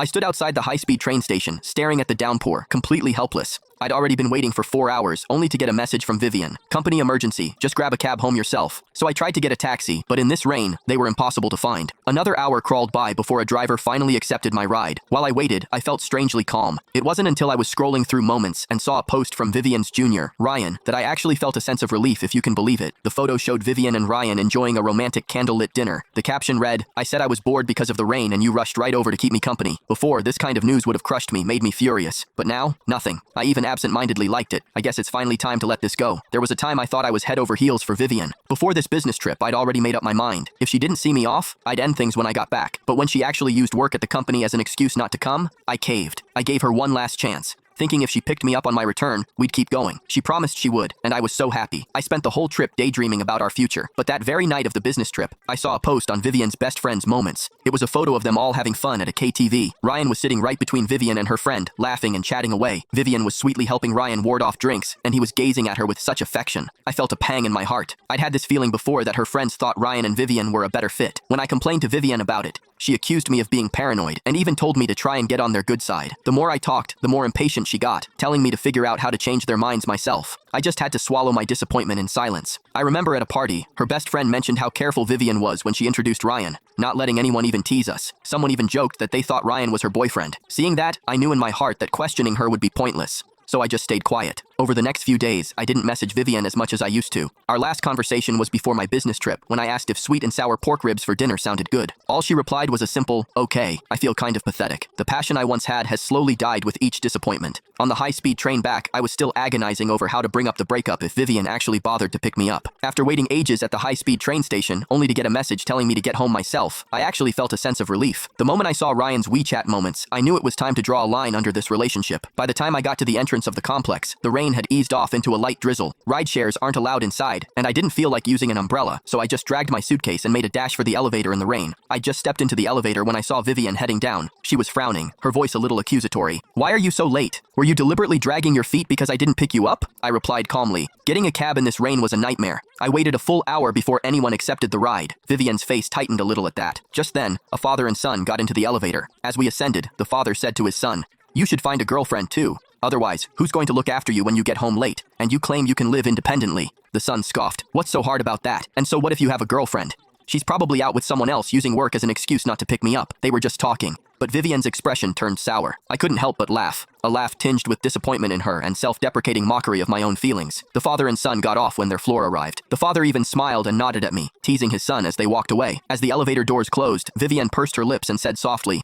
I stood outside the high-speed train station, staring at the downpour, completely helpless. I'd already been waiting for 4 hours, only to get a message from Vivian. Company emergency, just grab a cab home yourself. So I tried to get a taxi, but in this rain, they were impossible to find. Another hour crawled by before a driver finally accepted my ride. While I waited, I felt strangely calm. It wasn't until I was scrolling through Moments and saw a post from Vivian's junior, Ryan, that I actually felt a sense of relief, if you can believe it. The photo showed Vivian and Ryan enjoying a romantic candlelit dinner. The caption read, "I said I was bored because of the rain and you rushed right over to keep me company." Before, this kind of news would have crushed me, made me furious. But now, nothing. I even absent-mindedly liked it. I guess it's finally time to let this go. There was a time I thought I was head over heels for Vivian. Before this business trip, I'd already made up my mind. If she didn't see me off, I'd end things when I got back. But when she actually used work at the company as an excuse not to come, I caved. I gave her one last chance, thinking if she picked me up on my return, we'd keep going. She promised she would, and I was so happy. I spent the whole trip daydreaming about our future. But that very night of the business trip, I saw a post on Vivian's best friend's Moments. It was a photo of them all having fun at a KTV. Ryan was sitting right between Vivian and her friend, laughing and chatting away. Vivian was sweetly helping Ryan ward off drinks, and he was gazing at her with such affection. I felt a pang in my heart. I'd had this feeling before that her friends thought Ryan and Vivian were a better fit. When I complained to Vivian about it, she accused me of being paranoid and even told me to try and get on their good side. The more I talked, the more impatient she got, telling me to figure out how to change their minds myself. I just had to swallow my disappointment in silence. I remember at a party, her best friend mentioned how careful Vivian was when she introduced Ryan, not letting anyone even tease us. Someone even joked that they thought Ryan was her boyfriend. Seeing that, I knew in my heart that questioning her would be pointless. So I just stayed quiet. Over the next few days, I didn't message Vivian as much as I used to. Our last conversation was before my business trip, when I asked if sweet and sour pork ribs for dinner sounded good. All she replied was a simple, "Okay." I feel kind of pathetic. The passion I once had has slowly died with each disappointment. On the high-speed train back, I was still agonizing over how to bring up the breakup if Vivian actually bothered to pick me up. After waiting ages at the high-speed train station, only to get a message telling me to get home myself, I actually felt a sense of relief. The moment I saw Ryan's WeChat Moments, I knew it was time to draw a line under this relationship. By the time I got to the entrance of the complex, the rain had eased off into a light drizzle. Ride shares aren't allowed inside, and I didn't feel like using an umbrella, so I just dragged my suitcase and made a dash for the elevator in the rain. I just stepped into the elevator when I saw Vivian heading down. She was frowning, her voice a little accusatory. "Why are you so late? Were you deliberately dragging your feet because I didn't pick you up?" I replied calmly. Getting a cab in this rain was a nightmare. I waited a full hour before anyone accepted the ride. Vivian's face tightened a little at that. Just then, a father and son got into the elevator. As we ascended, the father said to his son, "You should find a girlfriend too. Otherwise, who's going to look after you when you get home late? And you claim you can live independently." The son scoffed. "What's so hard about that? And so what if you have a girlfriend? She's probably out with someone else using work as an excuse not to pick me up." They were just talking. But Vivian's expression turned sour. I couldn't help but laugh. A laugh tinged with disappointment in her and self-deprecating mockery of my own feelings. The father and son got off when their floor arrived. The father even smiled and nodded at me, teasing his son as they walked away. As the elevator doors closed, Vivian pursed her lips and said softly,